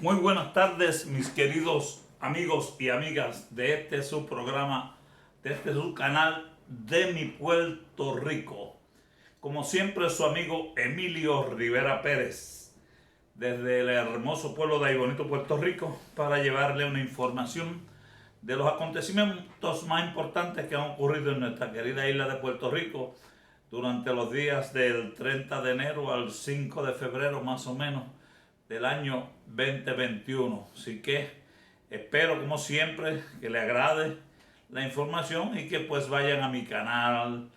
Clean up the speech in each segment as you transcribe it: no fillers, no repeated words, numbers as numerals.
Muy buenas tardes, mis queridos amigos y amigas de este su programa, de este su canal de mi Puerto Rico. Como siempre, su amigo Emilio Rivera Pérez, desde el hermoso pueblo de Aybonito, Puerto Rico, para llevarle una información de los acontecimientos más importantes que han ocurrido en nuestra querida isla de Puerto Rico durante los días del 30 de enero al 5 de febrero más o menos del año 2021. Así que espero como siempre que le agrade la información y que pues vayan a mi canal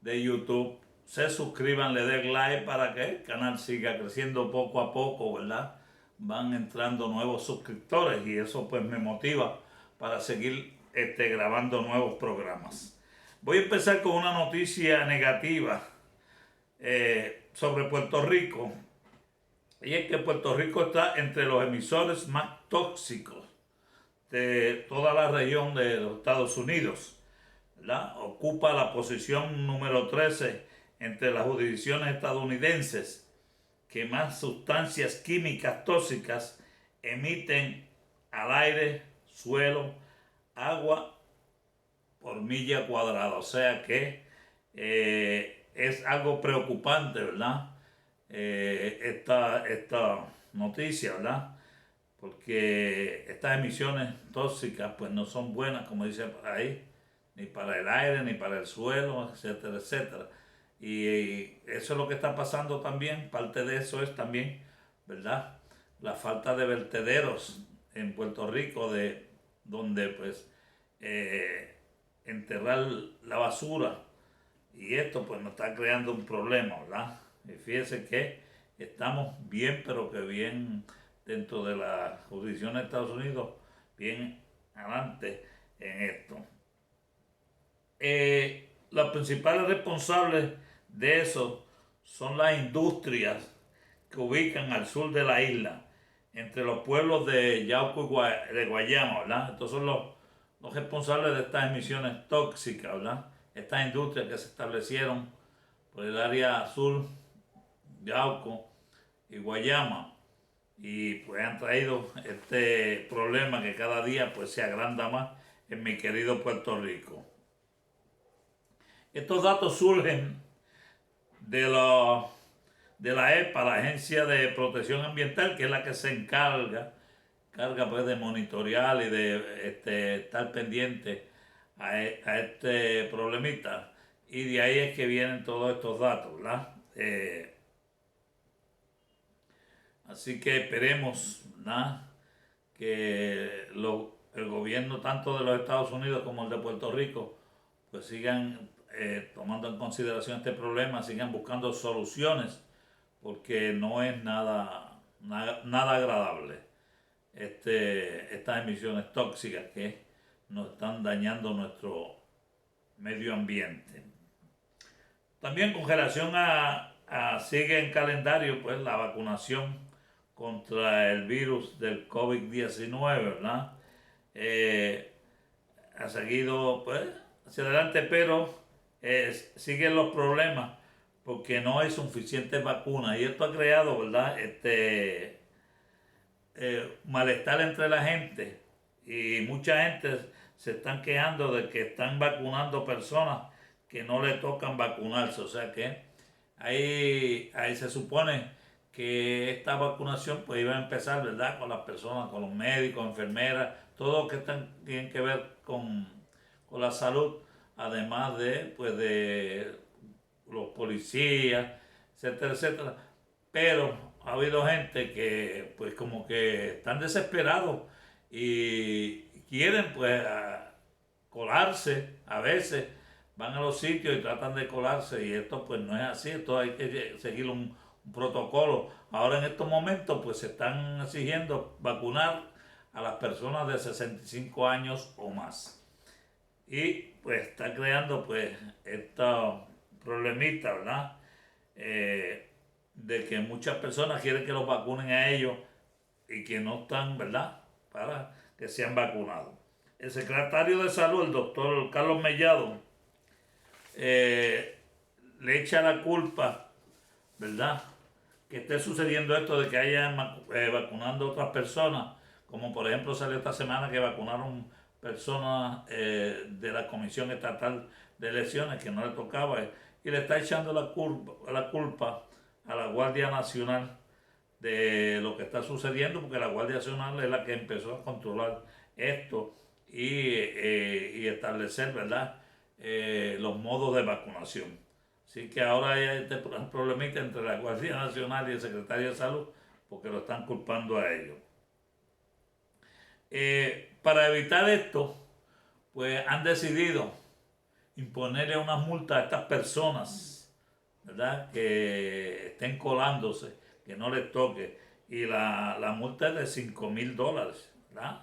de YouTube, se suscriban, le den like para que el canal siga creciendo poco a poco, ¿verdad? Van entrando nuevos suscriptores y eso pues me motiva para seguir grabando nuevos programas. Voy a empezar con una noticia negativa sobre Puerto Rico. Y es que Puerto Rico está entre los emisores más tóxicos de toda la región de los Estados Unidos, ¿verdad? Ocupa la posición número 13 entre las jurisdicciones estadounidenses que más sustancias químicas tóxicas emiten al aire, suelo, agua por milla cuadrada. O sea que es algo preocupante, ¿verdad? Esta noticia, ¿verdad? Porque estas emisiones tóxicas pues no son buenas, como dice por ahí, ni para el aire, ni para el suelo, etcétera, etcétera. Y eso es lo que está pasando también, parte de eso es también, ¿verdad? La falta de vertederos en Puerto Rico, de donde pues enterrar la basura, y esto pues nos está creando un problema, ¿verdad? Y fíjense que estamos bien, pero que bien dentro de la jurisdicción de Estados Unidos, bien adelante en esto. Los principales responsables de eso son las industrias que ubican al sur de la isla, entre los pueblos de Yauco y de Guayama, ¿verdad? Estos son los responsables de estas emisiones tóxicas, ¿verdad? Estas industrias que se establecieron por el área sur, Yauco y Guayama, y pues han traído este problema que cada día pues se agranda más en mi querido Puerto Rico. Estos datos surgen de la EPA, la Agencia de Protección Ambiental, que es la que se carga pues de monitorear y de estar pendiente a este problemita. Y de ahí es que vienen todos estos datos, ¿verdad? Así que esperemos, ¿verdad?, que el gobierno tanto de los Estados Unidos como el de Puerto Rico pues sigan tomando en consideración este problema, sigan buscando soluciones, porque no es nada agradable estas emisiones tóxicas que nos están dañando nuestro medio ambiente. También con relación sigue en calendario pues la vacunación contra el virus del COVID-19, ¿verdad? Ha seguido pues hacia adelante, pero siguen los problemas porque no hay suficientes vacunas y esto ha creado, ¿verdad?, malestar entre la gente, y mucha gente se están quejando de que están vacunando personas que no le tocan vacunarse. O sea que ahí se supone que esta vacunación pues iba a empezar, ¿verdad?, con las personas, con los médicos, enfermeras, todos los que tienen que ver con la salud, además de los policías, etcétera, etcétera. Pero ha habido gente que pues como que están desesperados y quieren pues colarse. A veces van a los sitios y tratan de colarse, y esto pues no es así. Esto hay que seguir un protocolo. Ahora en estos momentos pues se están exigiendo vacunar a las personas de 65 años o más, y pues está creando pues esta problemita, ¿verdad? De que muchas personas quieren que los vacunen a ellos y que no están, ¿verdad?, para que sean vacunados. El secretario de Salud, el doctor Carlos Mellado, le echa la culpa, ¿verdad?, que esté sucediendo esto de que hayan vacunando a otras personas, como por ejemplo salió esta semana que vacunaron personas de la Comisión Estatal de Elecciones que no le tocaba, y le está echando la culpa a la Guardia Nacional de lo que está sucediendo, porque la Guardia Nacional es la que empezó a controlar esto y establecer, ¿verdad?, los modos de vacunación. Así que ahora hay este problemita entre la Guardia Nacional y el Secretario de Salud, porque lo están culpando a ellos. Para evitar esto, pues han decidido imponerle unas multas a estas personas, ¿verdad?, que estén colándose, que no les toque. Y la multa es de $5,000, ¿verdad?,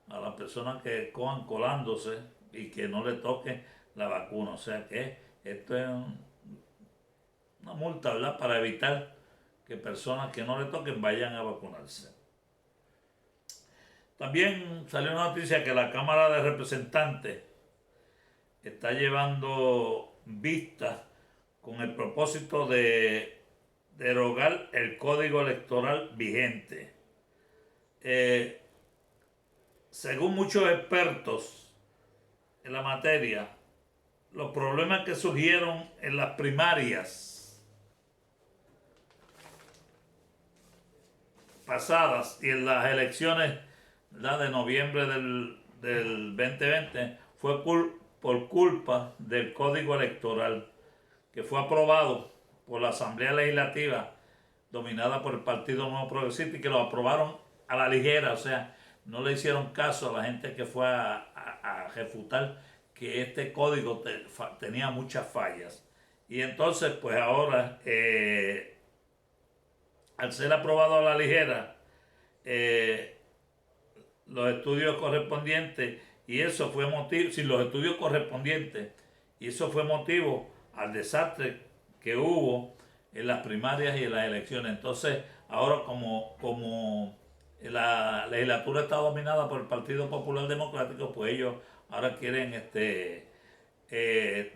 a las personas que cojan colándose y que no le toque la vacuna. O sea que esto es una multa, ¿verdad?, para evitar que personas que no le toquen vayan a vacunarse. También salió una noticia que la Cámara de Representantes está llevando vistas con el propósito de derogar el código electoral vigente. Según muchos expertos en la materia, los problemas que surgieron en las primarias pasadas y en las elecciones, ¿verdad?, de noviembre del 2020 fue por culpa del código electoral que fue aprobado por la Asamblea Legislativa dominada por el Partido Nuevo Progresista, y que lo aprobaron a la ligera. O sea, no le hicieron caso a la gente que fue a refutar que este código tenía muchas fallas. Y entonces, pues ahora, al ser aprobado a la ligera, los estudios correspondientes, y eso fue motivo, sin los estudios correspondientes, y eso fue motivo al desastre que hubo en las primarias y en las elecciones. Entonces, ahora como la legislatura está dominada por el Partido Popular Democrático, pues ellos ahora quieren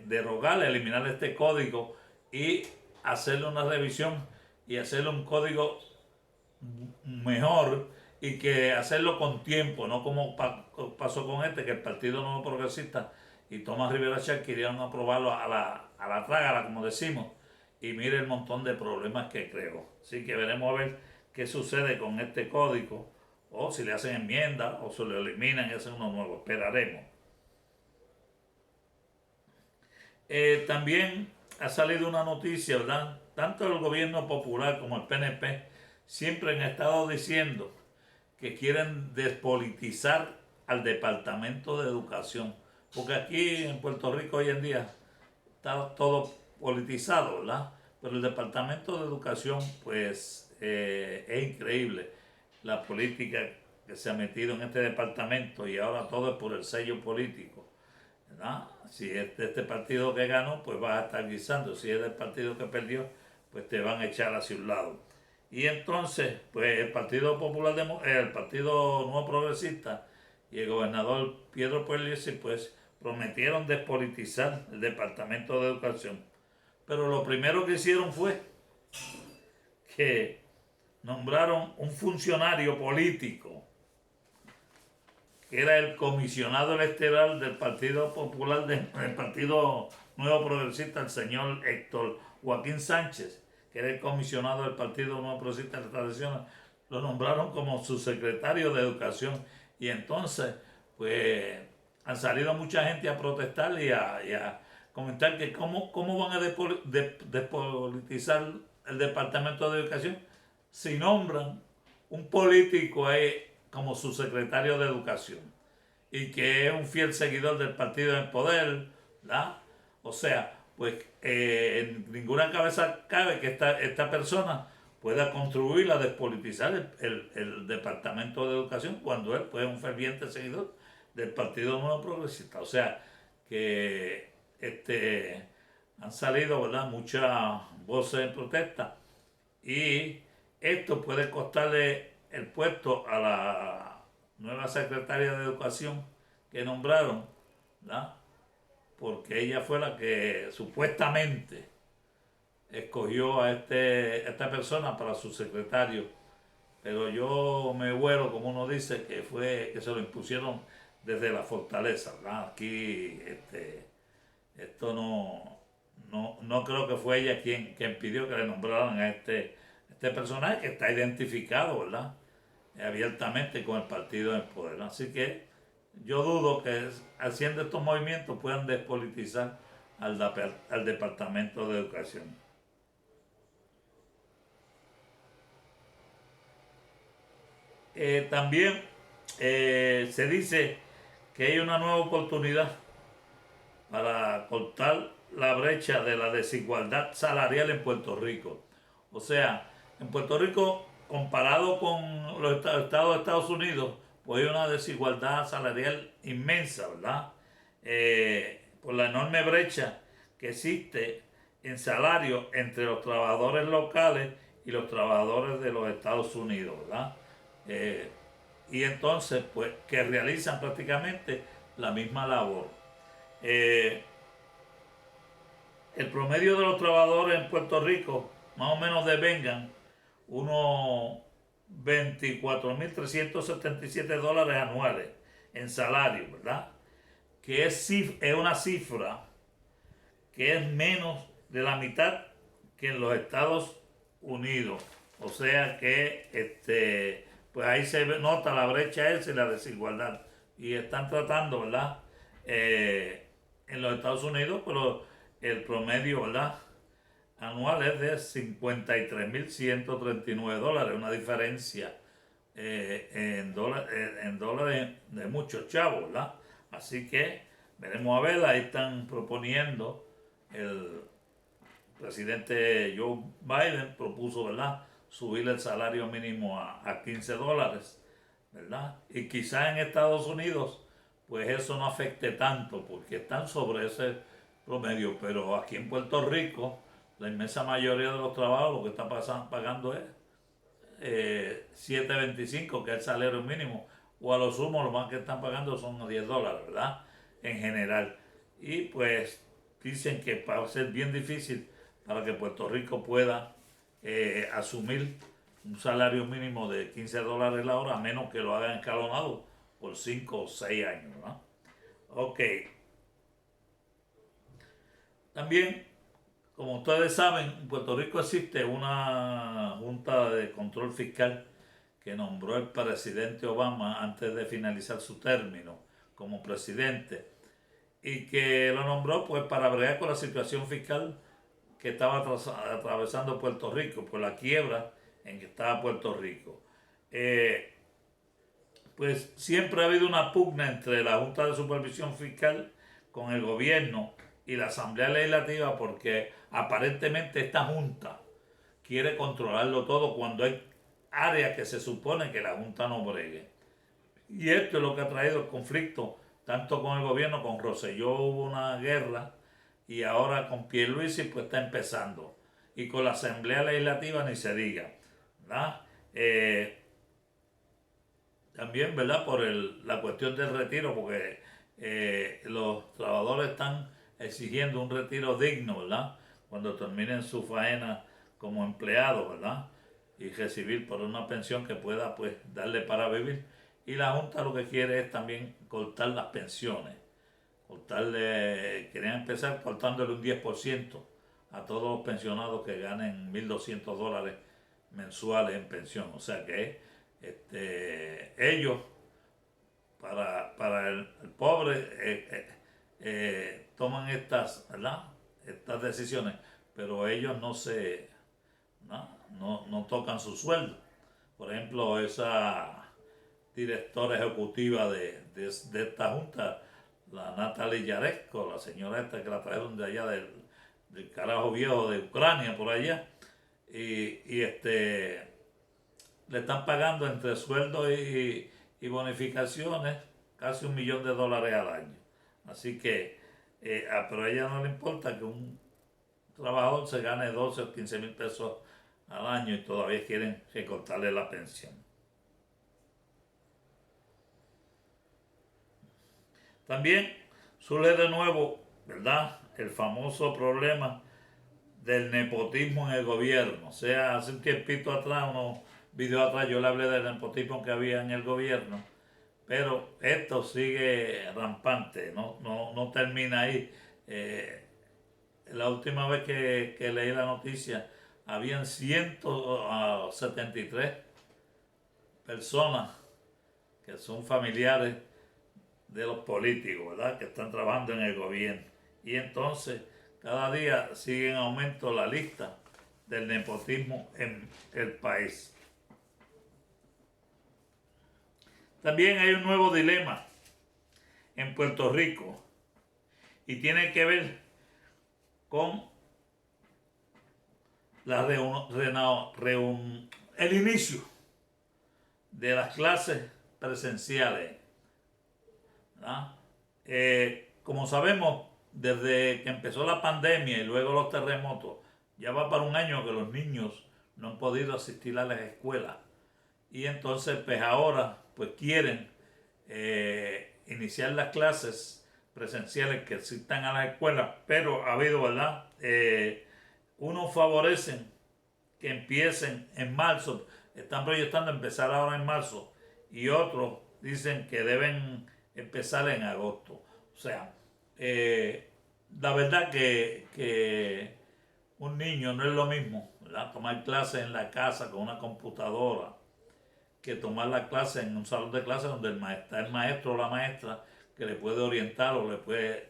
derogar, eliminar este código y hacerle una revisión y hacerle un código mejor, y que hacerlo con tiempo, no como pasó con este, que el Partido Nuevo Progresista y Tomás Rivera Chat querían aprobarlo a la trágala, como decimos, y mire el montón de problemas que creó. Así que veremos a ver qué sucede con este código, o si le hacen enmienda, o se lo eliminan y hacen uno nuevo. Esperaremos. También ha salido una noticia, ¿verdad? Tanto el gobierno popular como el PNP siempre han estado diciendo que quieren despolitizar al Departamento de Educación, porque aquí en Puerto Rico hoy en día está todo politizado, ¿verdad? Pero el Departamento de Educación, pues, es increíble la política que se ha metido en este departamento, y ahora todo es por el sello político, ¿verdad? Si es de este partido que ganó, pues vas a estar guisando. Si es del partido que perdió, pues te van a echar hacia un lado. Y entonces, pues el Partido Popular, el Partido Nuevo Progresista y el gobernador Pedro Pierluisi, pues prometieron despolitizar el Departamento de Educación. Pero lo primero que hicieron fue que nombraron un funcionario político, que era el comisionado electoral del Partido Popular, del Partido Nuevo Progresista, el señor Héctor Joaquín Sánchez, que era el comisionado del Partido Nuevo Progresista de las Tradiciones. Lo nombraron como subsecretario de Educación. Y entonces, pues, han salido mucha gente a protestar y a comentar que cómo van a despolitizar el Departamento de Educación si nombran un político ahí como subsecretario de Educación, y que es un fiel seguidor del partido en poder, ¿verdad? O sea, pues en ninguna cabeza cabe que esta persona pueda contribuir a despolitizar el Departamento de Educación, cuando él, pues, es un ferviente seguidor del Partido Nuevo Progresista. O sea, que han salido, ¿verdad?, muchas voces en protesta, y esto puede costarle el puesto a la nueva secretaria de Educación que nombraron, ¿verdad?, porque ella fue la que supuestamente escogió a esta persona para su secretario, pero yo me vuelo, como uno dice, que fue que se lo impusieron desde la fortaleza, ¿verdad? Aquí esto no creo que fue ella quien pidió que le nombraran a este personaje que está identificado, ¿verdad? Abiertamente con el partido en el poder. Así que yo dudo que haciendo estos movimientos puedan despolitizar al Departamento de Educación. También se dice que hay una nueva oportunidad para cortar la brecha de la desigualdad salarial en Puerto Rico. O sea, en Puerto Rico, comparado con los estados de Estados Unidos, pues hay una desigualdad salarial inmensa, ¿verdad? Por la enorme brecha que existe en salario entre los trabajadores locales y los trabajadores de los Estados Unidos, ¿verdad? Eh, y entonces, pues, que realizan prácticamente la misma labor. Eh, el promedio de los trabajadores en Puerto Rico más o menos devengan unos 24.377 dólares anuales en salario, ¿verdad? Que es una cifra que es menos de la mitad que en los Estados Unidos. O sea que pues ahí se nota la brecha esa y la desigualdad. Y están tratando, ¿verdad? En los Estados Unidos, pero el promedio, ¿verdad? Anual es de 53.139 dólares, una diferencia en dólares de muchos chavos, ¿verdad? Así que veremos a ver, ahí están proponiendo el presidente Joe Biden propuso, ¿verdad?, subir el salario mínimo a 15 dólares, ¿verdad? Y quizás en Estados Unidos, pues eso no afecte tanto, porque están sobre ese promedio, pero aquí en Puerto Rico, la inmensa mayoría de los trabajos lo que está pagando es 7.25, que es el salario mínimo, o a lo sumo lo más que están pagando son 10 dólares, ¿verdad? En general. Y pues dicen que va a ser bien difícil para que Puerto Rico pueda asumir un salario mínimo de 15 dólares la hora, a menos que lo hagan escalonado por 5 o 6 años, ¿verdad? Ok. También, como ustedes saben, en Puerto Rico existe una Junta de Control Fiscal que nombró el presidente Obama antes de finalizar su término como presidente y que lo nombró pues para bregar con la situación fiscal que estaba atravesando Puerto Rico, por la quiebra en que estaba Puerto Rico. Eh, pues siempre ha habido una pugna entre la Junta de Supervisión Fiscal con el gobierno y la Asamblea Legislativa porque aparentemente esta Junta quiere controlarlo todo cuando hay áreas que se supone que la Junta no bregue. Y esto es lo que ha traído el conflicto, tanto con el gobierno, con Rosselló hubo una guerra y ahora con Pierluisi pues está empezando. Y con la Asamblea Legislativa ni se diga, ¿verdad? También, ¿verdad? Por la cuestión del retiro, porque los trabajadores están exigiendo un retiro digno, ¿verdad? Cuando terminen su faena como empleados, ¿verdad? Y recibir por una pensión que pueda, pues, darle para vivir. Y la Junta lo que quiere es también cortar las pensiones. Querían empezar cortándole un 10% a todos los pensionados que ganen 1.200 dólares mensuales en pensión. O sea que ellos, para el pobre, toman estas decisiones, pero ellos no tocan su sueldo. Por ejemplo, esa directora ejecutiva de esta junta, la Natalie Yaresco, la señora esta que la trajeron de allá del carajo viejo de Ucrania, por allá, y le están pagando entre sueldos y bonificaciones casi 1.000.000 de dólares al año. Así que, pero a ella no le importa que un trabajador se gane 12 o 15.000 pesos al año y todavía quieren recortarle la pensión. También surge de nuevo, ¿verdad?, el famoso problema del nepotismo en el gobierno. O sea, hace un tiempito atrás, unos videos atrás, yo le hablé del nepotismo que había en el gobierno, pero esto sigue rampante, no termina ahí. La última vez que leí la noticia, habían 173 personas que son familiares de los políticos, ¿verdad? Que están trabajando en el gobierno. Y entonces, cada día sigue en aumento la lista del nepotismo en el país. También hay un nuevo dilema en Puerto Rico y tiene que ver con el inicio de las clases presenciales. Como sabemos, desde que empezó la pandemia y luego los terremotos, ya va para un año que los niños no han podido asistir a las escuelas. Y entonces, pues ahora, pues quieren iniciar las clases presenciales que asistan a las escuelas, pero ha habido, ¿verdad? Unos favorecen que empiecen en marzo, están proyectando empezar ahora en marzo, y otros dicen que deben empezar en agosto. O sea, la verdad que un niño no es lo mismo, ¿verdad? Tomar clases en la casa con una computadora que tomar la clase en un salón de clases donde está el maestro o la maestra que le puede orientar o le puede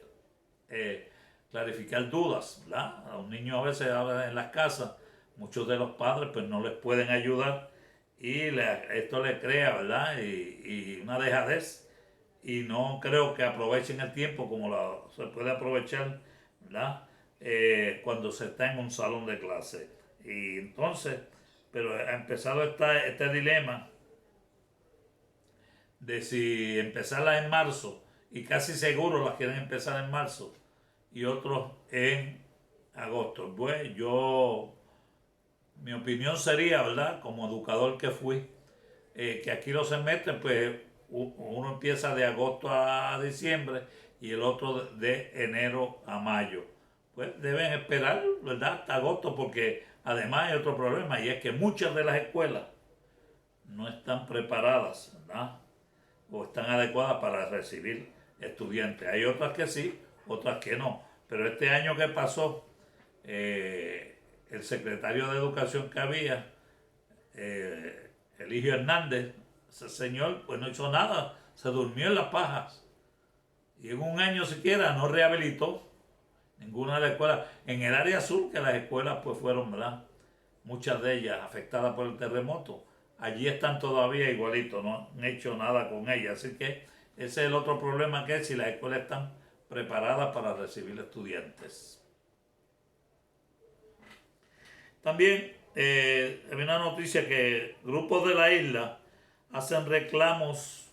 clarificar dudas, ¿verdad? A un niño a veces ahora en las casas, muchos de los padres pues no les pueden ayudar y esto le crea, ¿verdad? Y una dejadez, y no creo que aprovechen el tiempo como se puede aprovechar, ¿verdad? Cuando se está en un salón de clase. Y entonces, pero ha empezado este dilema de si empezarlas en marzo, y casi seguro las quieren empezar en marzo, y otros en agosto. Pues mi opinión sería, ¿verdad? Como educador que fui, que aquí los semestres, pues uno empieza de agosto a diciembre y el otro de enero a mayo. Pues deben esperar, ¿verdad? Hasta agosto, porque además hay otro problema, y es que muchas de las escuelas no están preparadas, ¿verdad? O están adecuadas para recibir estudiantes. Hay otras que sí, otras que no. Pero este año que pasó, el secretario de Educación que había, Eligio Hernández, ese señor pues no hizo nada, se durmió en las pajas. Y en un año siquiera no rehabilitó ninguna de las escuelas. En el área sur, que las escuelas pues fueron, ¿verdad? Muchas de ellas afectadas por el terremoto, allí están todavía igualitos, no han hecho nada con ellas. Así que ese es el otro problema, que es si las escuelas están preparadas para recibir estudiantes. También hay una noticia que grupos de la isla hacen reclamos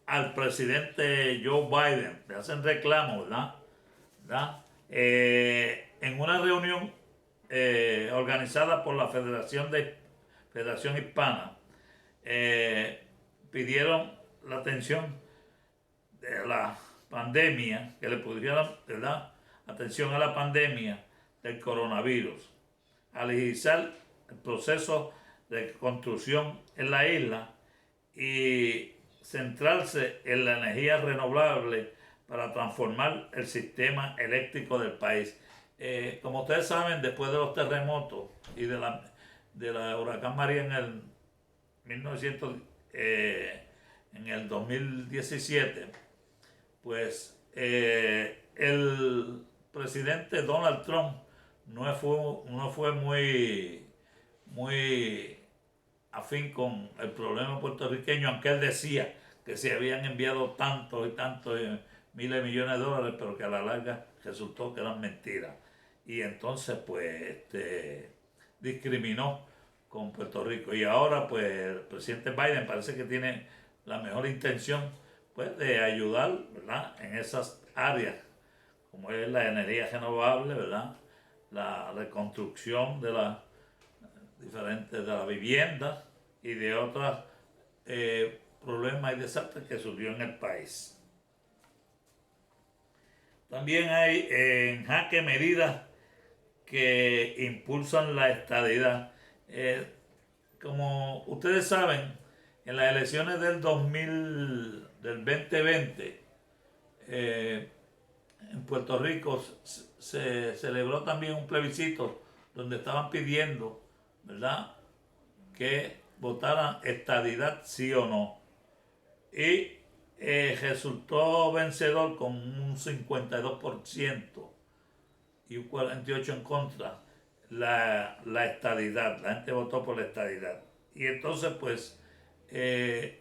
al presidente Joe Biden, le hacen reclamos, ¿verdad? En una reunión organizada por la Federación Hispana, pidieron la atención de la pandemia, que le pudieran dar atención a la pandemia del coronavirus, agilizar el proceso de construcción en la isla y centrarse en la energía renovable para transformar el sistema eléctrico del país. Como ustedes saben, después de los terremotos y de la huracán María en el 2017, pues el presidente Donald Trump no fue muy afín con el problema puertorriqueño, aunque él decía que se habían enviado tantos y tantos miles de millones de dólares, pero que a la larga resultó que eran mentiras. Y entonces pues discriminó con Puerto Rico. Y ahora pues el presidente Biden parece que tiene la mejor intención pues de ayudar, ¿verdad?, en esas áreas como es la energía renovable, ¿verdad?, la reconstrucción de las diferentes de la vivienda y de otros problemas y desastres que surgió en el país. También hay en jaque medidas que impulsan la estadidad. Como ustedes saben, en las elecciones del 2020, en Puerto Rico se celebró también un plebiscito donde estaban pidiendo, ¿verdad?, que votaran estadidad sí o no. Y resultó vencedor con un 52% y un 48% en contra la estadidad. La gente votó por la estadidad. Y entonces, pues, el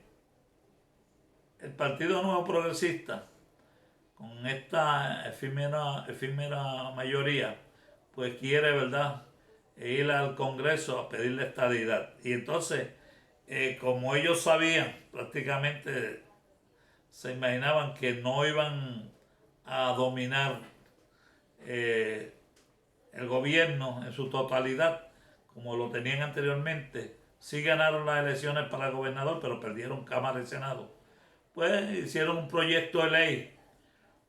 Partido Nuevo Progresista, con esta efímera mayoría, pues quiere, ¿verdad?, ir al Congreso a pedir la estadidad. Y entonces, como ellos sabían, prácticamente se imaginaban que no iban a dominar el gobierno en su totalidad, como lo tenían anteriormente. Sí ganaron las elecciones para el gobernador, pero perdieron Cámara y Senado. Pues hicieron un proyecto de ley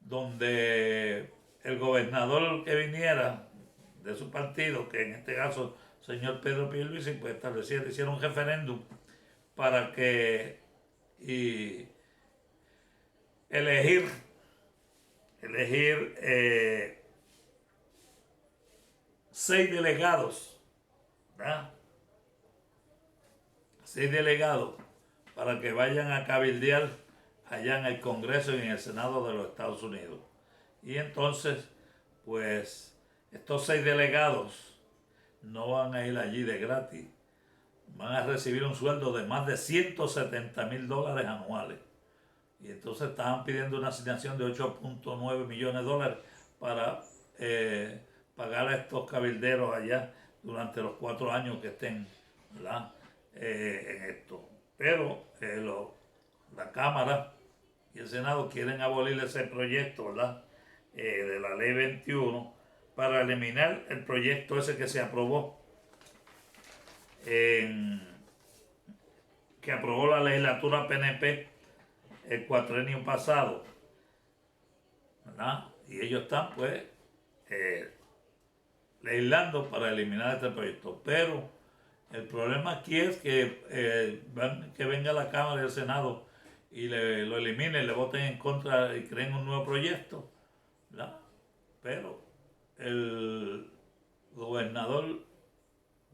donde el gobernador que viniera de su partido, que en este caso señor Pedro Pierluisi, pues hicieron un referéndum para que elegir 6 delegados, ¿verdad? 6 delegados para que vayan a cabildear allá en el Congreso y en el Senado de los Estados Unidos. Y entonces, pues, estos 6 delegados no van a ir allí de gratis. Van a recibir un sueldo de más de $170,000 anuales. Y entonces estaban pidiendo una asignación de $8.9 millones para pagar a estos cabilderos allá durante los 4 años que estén, ¿verdad?, en esto. Pero la Cámara y el Senado quieren abolir ese proyecto, ¿verdad?, de la Ley 21, para eliminar el proyecto ese que se aprobó, que aprobó la legislatura PNP el cuatrenio pasado, ¿verdad? Y ellos están, pues, legislando para eliminar este proyecto. Pero el problema aquí es que venga la Cámara y el Senado y lo eliminen, le voten en contra y creen un nuevo proyecto, ¿verdad? Pero el gobernador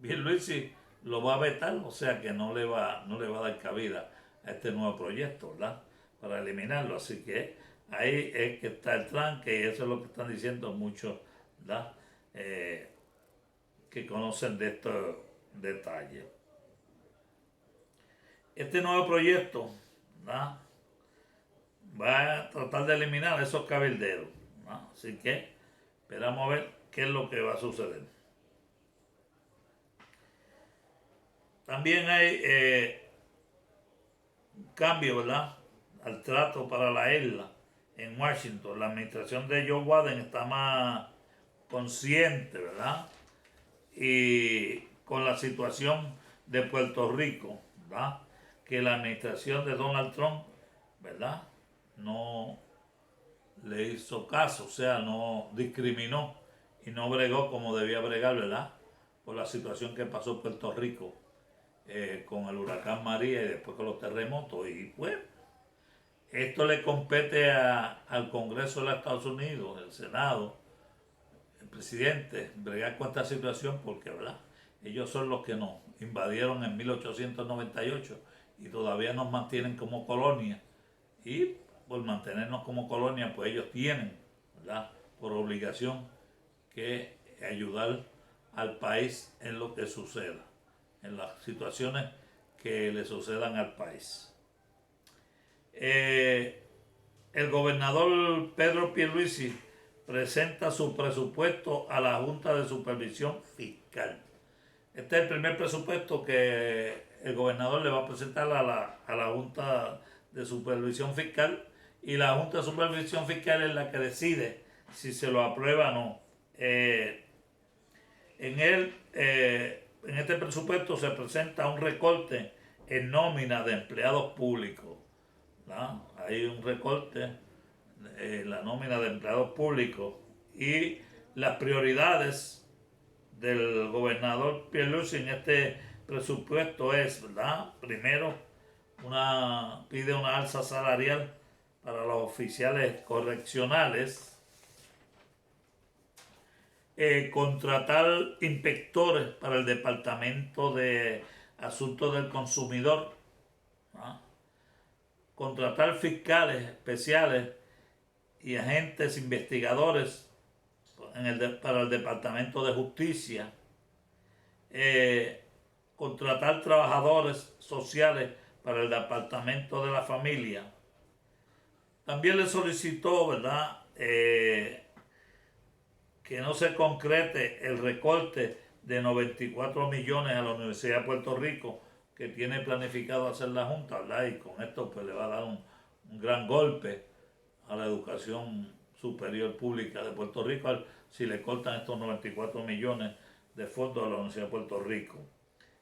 Pierluisi lo va a vetar, o sea que no le va a dar cabida a este nuevo proyecto, ¿verdad?, para eliminarlo. Así que ahí es que está el tranque y eso es lo que están diciendo muchos, ¿verdad?, que conocen de estos detalles. Este nuevo proyecto, ¿verdad?, va a tratar de eliminar a esos cabilderos, ¿verdad? Así que esperamos a ver qué es lo que va a suceder. También hay un cambio, ¿verdad?, al trato para la isla en Washington. La administración de Joe Biden está más consciente, ¿verdad?, y con la situación de Puerto Rico, ¿verdad?, que la administración de Donald Trump, ¿verdad?, no le hizo caso, o sea, no discriminó y no bregó como debía bregar, ¿verdad?, por la situación que pasó Puerto Rico con el huracán María y después con los terremotos. Y pues esto le compete al Congreso de los Estados Unidos, el Senado, el presidente, bregar con esta situación porque, ¿verdad?, ellos son los que nos invadieron en 1898 y todavía nos mantienen como colonia. Y por mantenernos como colonia, pues ellos tienen, ¿verdad?, por obligación que ayudar al país en lo que suceda, en las situaciones que le sucedan al país. El gobernador Pedro Pierluisi presenta su presupuesto a la Junta de Supervisión Fiscal. Este es el primer presupuesto que el gobernador le va a presentar a la Junta de Supervisión Fiscal, y la Junta de Supervisión Fiscal es la que decide si se lo aprueba o no. En este presupuesto se presenta un recorte en nómina de empleados públicos, ¿no? Hay un recorte en la nómina de empleados públicos y las prioridades del gobernador Pierluisi en este presupuesto es, ¿verdad? Primero, pide una alza salarial para los oficiales correccionales, contratar inspectores para el Departamento de Asuntos del Consumidor, ¿no? Contratar fiscales especiales y agentes investigadores para el Departamento de Justicia, contratar trabajadores sociales para el Departamento de la Familia. También le solicitó, ¿verdad?, que no se concrete el recorte de 94 millones a la Universidad de Puerto Rico que tiene planificado hacer la Junta, ¿verdad? Y con esto pues le va a dar un gran golpe a la educación superior pública de Puerto Rico si le cortan estos 94 millones de fondos a la Universidad de Puerto Rico.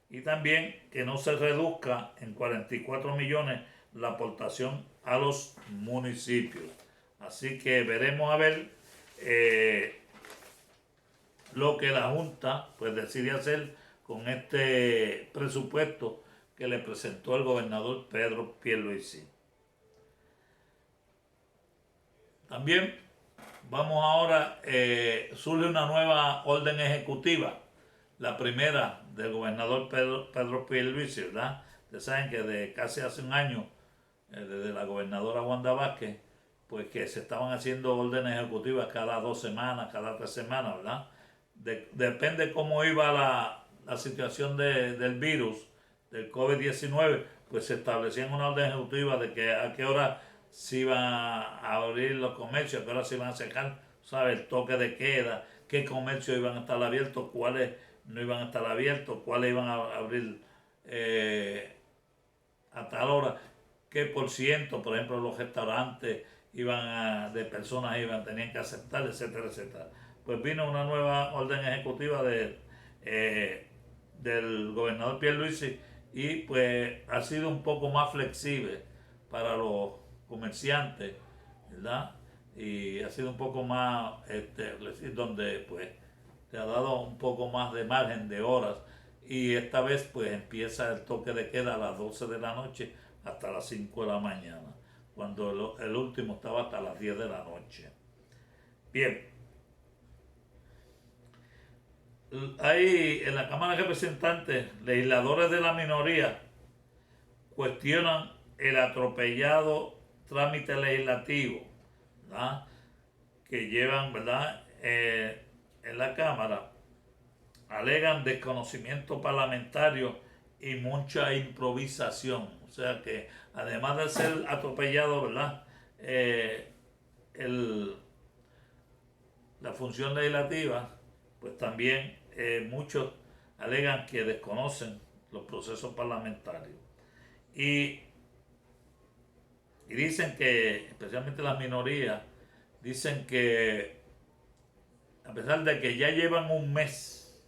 Y también que no se reduzca en 44 millones la aportación a los municipios. Así que veremos a ver lo que la Junta pues decide hacer con este presupuesto que le presentó el gobernador Pedro Pierluisi. También vamos ahora, surge una nueva orden ejecutiva, la primera del gobernador Pedro Pierluisi, ¿verdad? Ustedes saben que de casi hace un año, desde la gobernadora Wanda Vázquez, pues que se estaban haciendo órdenes ejecutivas cada 2 semanas, cada 3 semanas, ¿verdad? Depende cómo iba la situación del virus, del COVID-19, pues se establecían una orden ejecutiva de que a qué hora se iban a abrir los comercios, a qué hora se iban a cerrar, ¿sabes? El toque de queda, qué comercios iban a estar abiertos, cuáles no iban a estar abiertos, cuáles iban a abrir a tal hora, qué por ciento, por ejemplo, los restaurantes de personas tenían que aceptar, etcétera, etcétera. Pues vino una nueva orden ejecutiva del gobernador Pierluisi y pues ha sido un poco más flexible para los comerciantes, ¿verdad? Y ha sido un poco más donde pues te ha dado un poco más de margen de horas y esta vez pues empieza el toque de queda a las 12 de la noche hasta las 5 de la mañana, cuando el último estaba hasta las 10 de la noche. Bien, hay en la Cámara de Representantes legisladores de la minoría cuestionan el atropellado trámite legislativo, ¿verdad?, que llevan, ¿verdad?, en la Cámara. Alegan desconocimiento parlamentario y mucha improvisación. O sea que además de ser atropellado, ¿verdad?, la función legislativa, pues también muchos alegan que desconocen los procesos parlamentarios. Y dicen que, especialmente las minorías, dicen que a pesar de que ya llevan un mes,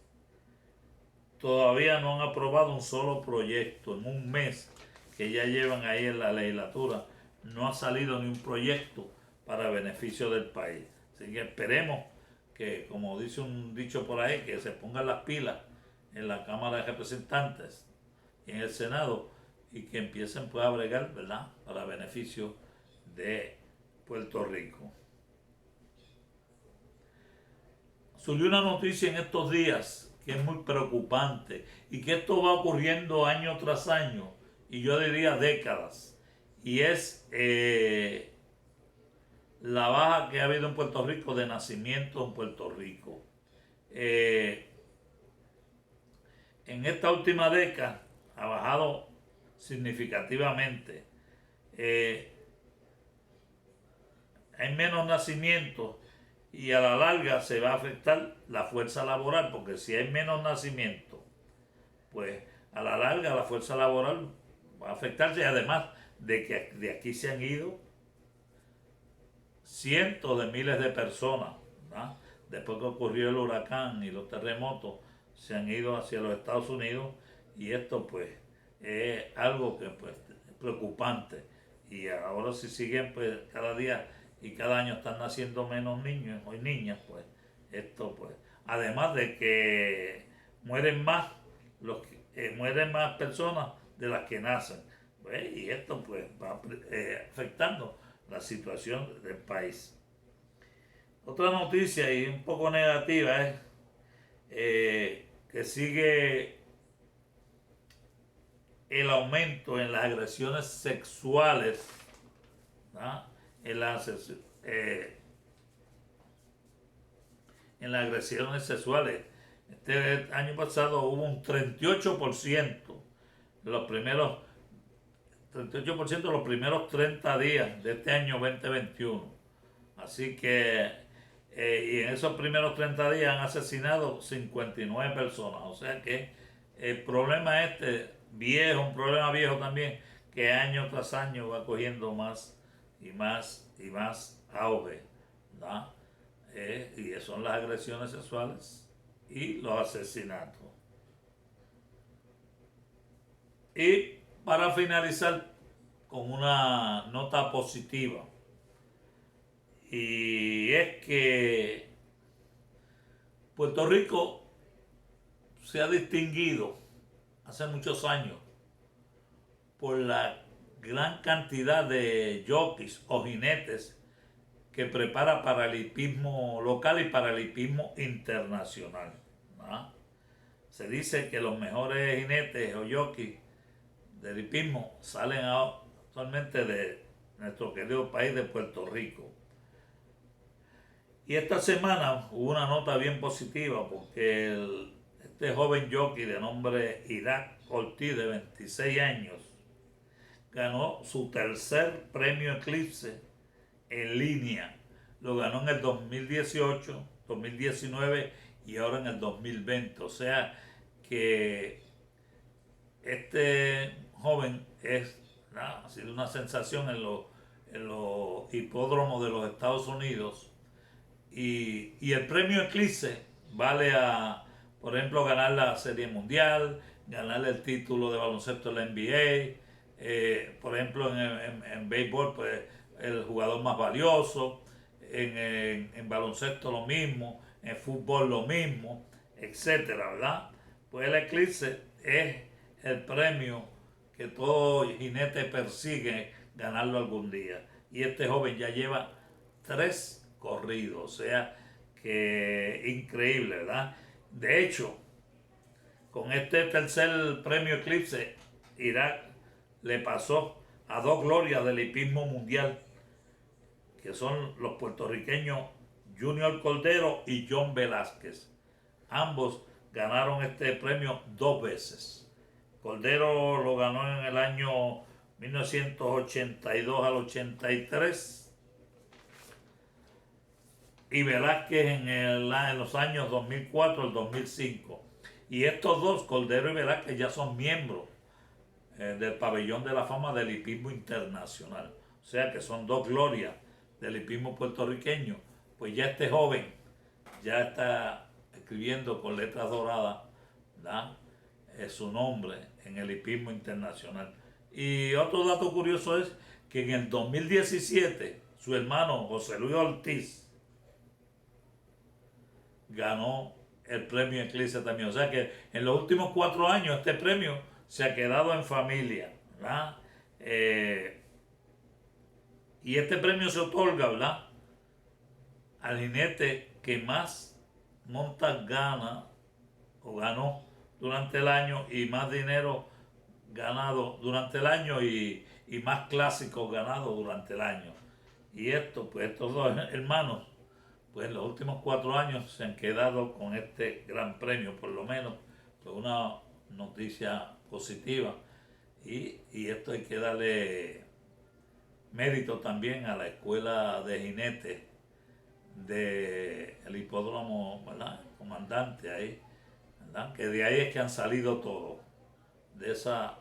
todavía no han aprobado un solo proyecto. En un mes que ya llevan ahí en la legislatura, no ha salido ni un proyecto para beneficio del país. Así que esperemos que, como dice un dicho por ahí, que se pongan las pilas en la Cámara de Representantes y en el Senado y que empiecen pues a bregar, ¿verdad?, para beneficio de Puerto Rico. Surgió una noticia en estos días que es muy preocupante y que esto va ocurriendo año tras año y yo diría décadas, y es la baja que ha habido en Puerto Rico de nacimiento en Puerto Rico. En esta última década ha bajado significativamente. Hay menos nacimientos y a la larga se va a afectar la fuerza laboral, porque si hay menos nacimientos, pues a la larga la fuerza laboral va a afectarse, y además de que de aquí se han ido cientos de miles de personas, ¿verdad? Después que ocurrió el huracán y los terremotos, se han ido hacia los Estados Unidos y esto pues es algo que pues es preocupante. Y ahora si siguen pues cada día y cada año están naciendo menos niños y niñas, pues esto pues además de que mueren más, mueren más personas de las que nacen. Pues, y esto pues va afectando la situación del país. Otra noticia y un poco negativa es que sigue el aumento en las agresiones sexuales, ¿no? en, las, eh, en las agresiones sexuales. Este año pasado hubo un 38% de los primeros 38% de los primeros 30 días de este año 2021. Así que, y en esos primeros 30 días han asesinado 59 personas. O sea que el problema un problema viejo también, que año tras año va cogiendo más y más y más auge, ¿no? Y son las agresiones sexuales y los asesinatos. Y para finalizar con una nota positiva, y es que Puerto Rico se ha distinguido hace muchos años por la gran cantidad de jockeys o jinetes que prepara para el hipismo local y para el hipismo internacional, ¿no? Se dice que los mejores jinetes o jockeys del hipismo salen actualmente de nuestro querido país de Puerto Rico. Y esta semana hubo una nota bien positiva porque este joven jockey de nombre Irak Ortiz, de 26 años, ganó su tercer premio Eclipse en línea. Lo ganó en el 2018, 2019 y ahora en el 2020. O sea que este joven ha sido una sensación en los hipódromos de los Estados Unidos. Y el premio Eclipse vale a, por ejemplo, ganar la Serie Mundial, ganar el título de baloncesto de la NBA, por ejemplo, en béisbol, pues el jugador más valioso, en baloncesto lo mismo, en fútbol lo mismo, etcétera, ¿verdad? Pues el Eclipse es el premio que todo jinete persigue ganarlo algún día. Y este joven ya lleva 3 corridos, o sea que increíble, ¿verdad? De hecho, con este tercer premio Eclipse, Irak le pasó a 2 glorias del hipismo mundial, que son los puertorriqueños Junior Cordero y John Velázquez. Ambos ganaron este premio 2 veces. Cordero lo ganó en el año 1982 al 83 y Velázquez en los años 2004 al 2005. Y estos dos, Cordero y Velázquez, ya son miembros del pabellón de la fama del hipismo internacional. O sea que son 2 glorias del hipismo puertorriqueño. Pues ya este joven ya está escribiendo con letras doradas, ¿verdad? Su nombre en el hipismo internacional. Y otro dato curioso es que en el 2017 su hermano José Luis Ortiz ganó el premio Eclipse también. O sea que en los últimos 4 años este premio se ha quedado en familia, ¿verdad? Y este premio se otorga, ¿verdad?, al jinete que más montas gana o ganó durante el año y más dinero ganado durante el año y más clásicos ganados durante el año. Y pues estos dos hermanos, pues en los últimos 4 años se han quedado con este gran premio, por lo menos, pues una noticia positiva. Y esto hay que darle mérito también a la escuela de jinetes del hipódromo, ¿verdad?, comandante ahí, ¿verdad?, que de ahí es que han salido todos, de esa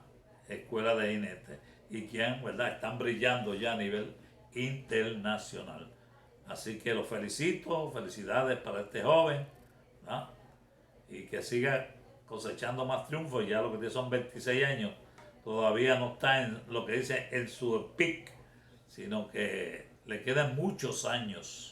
escuela de jinetes, y que ¿verdad?, están brillando ya a nivel internacional. Así que los felicito, felicidades para este joven, ¿verdad?, y que siga cosechando más triunfos. Ya lo que tiene son 26 años, todavía no está en lo que dice en su peak, sino que le quedan muchos años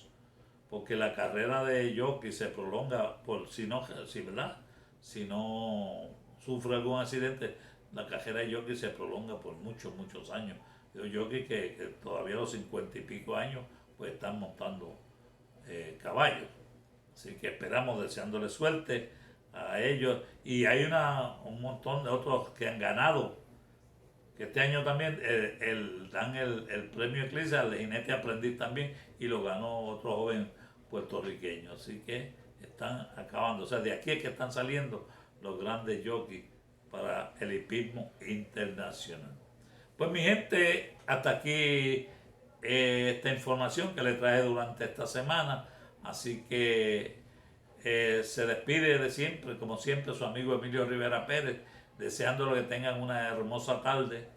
porque la carrera de jockey se prolonga por ¿verdad? Si no sufre algún accidente, la carrera de jockey se prolonga por muchos, muchos años. Los jockey que todavía a los 50 y pico años pues están montando caballos. Así que esperamos deseándole suerte a ellos. Y hay un montón de otros que han ganado. Que este año también dan el premio Eclipse al jinete aprendiz también y lo ganó otro joven puertorriqueño. Así que están acabando. O sea, de aquí es que están saliendo los grandes jockeys para el hipismo internacional. Pues mi gente, hasta aquí esta información que le traje durante esta semana. Así que se despide de siempre, como siempre, su amigo Emilio Rivera Pérez, deseándole que tengan una hermosa tarde.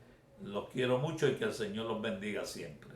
Los quiero mucho y que el Señor los bendiga siempre.